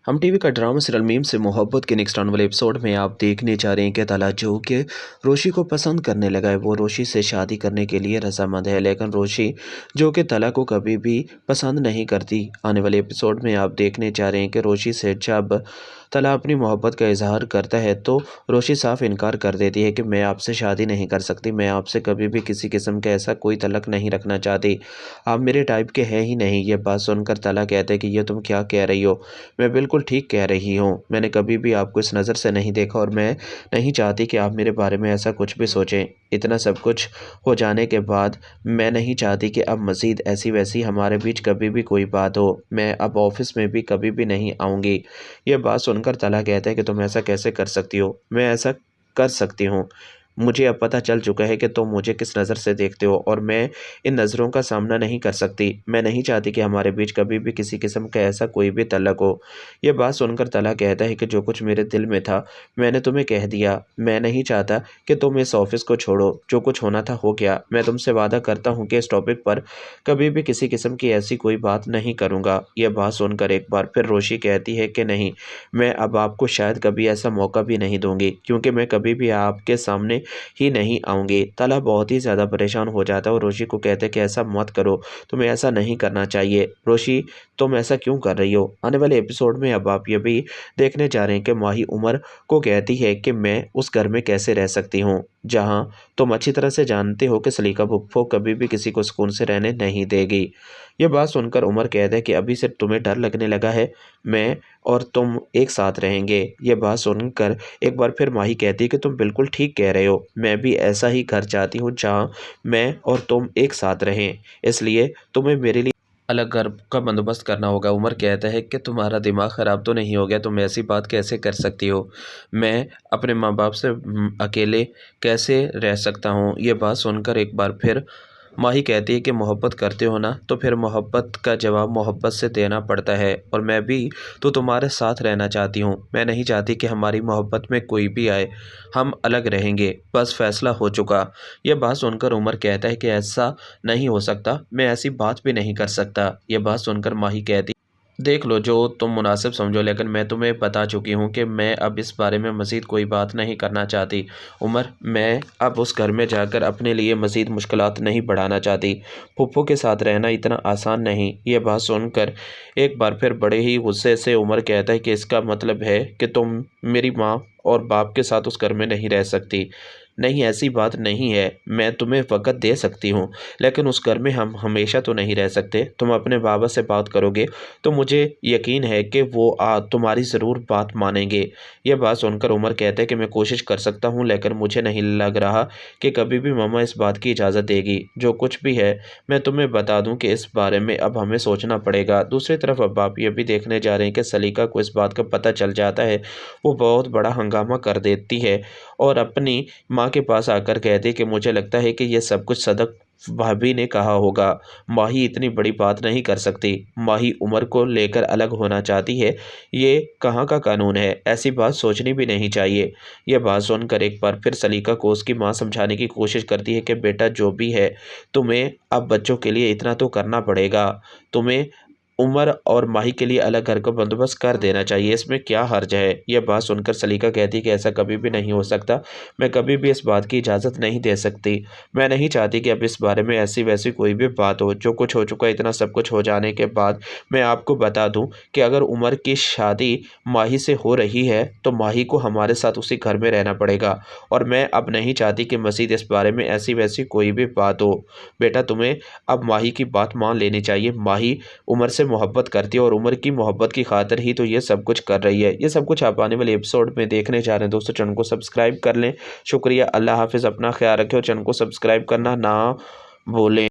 हम टीवी का drama serial meme से मोहब्बत के नेक्स्ट आने वाले एपिसोड में आप देखने जा रहे हैं कि तला जो कि रोशी को पसंद करने लगा है, वो रोशी से शादी करने के लिए रजामंद है, लेकिन रोशी जो कि तला को कभी भी पसंद नहीं करती। आने वाले एपिसोड में आप देखने जा रहे हैं कि रोशी से जब तला अपनी मोहब्बत का इजहार करता है तो रोशी साफ इनकार कर देती है कि मैं आपसे शादी नहीं कर सकती, मैं आपसे कभी भी किसी किस्म का ऐसा कोई तलक नहीं रखना चाहती, आप मेरे टाइप के हैं ही नहीं। ये बात सुनकर तला कहते हैं कि ये तुम क्या कह रही हो, मैं बिल्कुल ठीक कह रही हूँ, मैंने कभी भी आपको इस नज़र से नहीं देखा और मैं नहीं चाहती कि आप मेरे बारे में ऐसा कुछ भी सोचें। इतना सब कुछ हो जाने के बाद मैं नहीं चाहती कि अब मज़ीद ऐसी वैसी हमारे बीच कभी भी कोई बात हो, मैं अब ऑफिस में भी कभी भी नहीं आऊँगी। ये बात सुनकर तला कहता है कि तुम ऐसा कैसे कर सकती हो, मैं ऐसा कर सकती हूँ, मुझे अब पता चल चुका है कि तुम मुझे किस नज़र से देखते हो और मैं इन नज़रों का सामना नहीं कर सकती, मैं नहीं चाहती कि हमारे बीच कभी भी किसी किस्म का ऐसा कोई भी तलक हो। यह बात सुनकर तला कहता है कि जो कुछ मेरे दिल में था मैंने तुम्हें कह दिया, मैं नहीं चाहता कि तुम इस ऑफिस को छोड़ो, जो कुछ होना था हो गया, मैं तुमसे वादा करता हूँ कि इस टॉपिक पर कभी भी किसी किस्म की ऐसी कोई बात नहीं करूँगा। यह बात सुनकर एक बार फिर रोशी कहती है कि नहीं, मैं अब आपको शायद कभी ऐसा मौका भी नहीं दूंगी, क्योंकि मैं कभी भी आपके सामने ही नहीं आऊँगी। तला बहुत ही ज़्यादा परेशान हो जाता है और रोशी को कहते हैं कि ऐसा मत करो, तुम्हें ऐसा नहीं करना चाहिए। रोशी, तुम ऐसा क्यों कर रही हो? आने वाले एपिसोड में अब आप ये भी देखने जा रहे हैं कि माही उमर को कहती है कि मैं उस घर में कैसे रह सकती हूँ जहाँ तुम अच्छी तरह से जानते हो कि सलीका फुप्पो कभी भी किसी को सुकून से रहने नहीं देगी। ये बात सुनकर उमर कहता है कि अभी से तुम्हें डर लगने लगा है, मैं और तुम एक साथ रहेंगे। ये बात सुनकर एक बार फिर माही कहती है कि तुम बिल्कुल ठीक कह रहे हो, मैं भी ऐसा ही घर चाहती हूँ जहाँ मैं और तुम एक साथ रहें, इसलिए तुम्हें मेरे लिए अलग घर का बंदोबस्त करना होगा। उमर कहता है कि तुम्हारा दिमाग ख़राब तो नहीं हो गया, तुम ऐसी बात कैसे कर सकती हो, मैं अपने माँ बाप से अकेले कैसे रह सकता हूँ। ये बात सुनकर एक बार फिर माही कहती है कि मोहब्बत करते हो ना, तो फिर मोहब्बत का जवाब मोहब्बत से देना पड़ता है, और मैं भी तो तुम्हारे साथ रहना चाहती हूँ, मैं नहीं चाहती कि हमारी मोहब्बत में कोई भी आए, हम अलग रहेंगे, बस फैसला हो चुका। यह बात सुनकर उमर कहता है कि ऐसा नहीं हो सकता, मैं ऐसी बात भी नहीं कर सकता। यह बात सुनकर माही कहती, देख लो जो तुम मुनासिब समझो, लेकिन मैं तुम्हें बता चुकी हूँ कि मैं अब इस बारे में मज़ीद कोई बात नहीं करना चाहती। उमर, मैं अब उस घर में जाकर अपने लिए मज़ीद मुश्किलात नहीं बढ़ाना चाहती, फूफो के साथ रहना इतना आसान नहीं। ये बात सुनकर एक बार फिर बड़े ही गुस्से से उमर कहता है कि इसका मतलब है कि तुम मेरी माँ और बाप के साथ उस घर में नहीं रह सकती। नहीं, ऐसी बात नहीं है, मैं तुम्हें वक़्त दे सकती हूँ, लेकिन उस घर में हम हमेशा तो नहीं रह सकते। तुम अपने बाबा से बात करोगे तो मुझे यकीन है कि वो तुम्हारी ज़रूर बात मानेंगे। यह बात सुनकर उमर कहते हैं कि मैं कोशिश कर सकता हूँ, लेकिन मुझे नहीं लग रहा कि कभी भी मामा इस बात की इजाज़त देगी। जो कुछ भी है मैं तुम्हें बता दूँ कि इस बारे में अब हमें सोचना पड़ेगा। दूसरी तरफ अब आप ये भी देखने जा रहे हैं कि सलीका को इस बात का पता चल जाता है, वो बहुत बड़ा हंगामा कर देती है और अपनी माँ के पास आकर कहती कि मुझे लगता है कि यह सब कुछ सदक भाभी ने कहा होगा, माही इतनी बड़ी बात नहीं कर सकती, माही उमर को लेकर अलग होना चाहती है, ये कहाँ का कानून है, ऐसी बात सोचनी भी नहीं चाहिए। यह बात सुनकर एक बार फिर सलीका को उसकी माँ समझाने की कोशिश करती है कि बेटा जो भी है, तुम्हें अब बच्चों के लिए इतना तो करना पड़ेगा, तुम्हें उमर और माही के लिए अलग घर का बंदोबस्त कर देना चाहिए, इसमें क्या हर्ज है। यह बात सुनकर सलीका कहती है कि ऐसा कभी भी नहीं हो सकता, मैं कभी भी इस बात की इजाज़त नहीं दे सकती, मैं नहीं चाहती कि अब इस बारे में ऐसी वैसी कोई भी बात हो। जो कुछ हो चुका, इतना सब कुछ हो जाने के बाद मैं आपको बता दूं कि अगर उमर की शादी माही से हो रही है तो माही को हमारे साथ उसी घर में रहना पड़ेगा, और मैं अब नहीं चाहती कि मज़ीद इस बारे में ऐसी वैसी कोई भी बात हो। बेटा, तुम्हें अब माही की बात मान लेनी चाहिए, माही उमर से मोहब्बत करती है और उमर की मोहब्बत की खातिर ही तो ये सब कुछ कर रही है। ये सब कुछ आप आने वाले एपिसोड में देखने जा रहे हैं। दोस्तों, चैनल को सब्सक्राइब कर लें। शुक्रिया, अल्लाह हाफिज़, अपना ख्याल रखें और चैनल को सब्सक्राइब करना ना भूलें।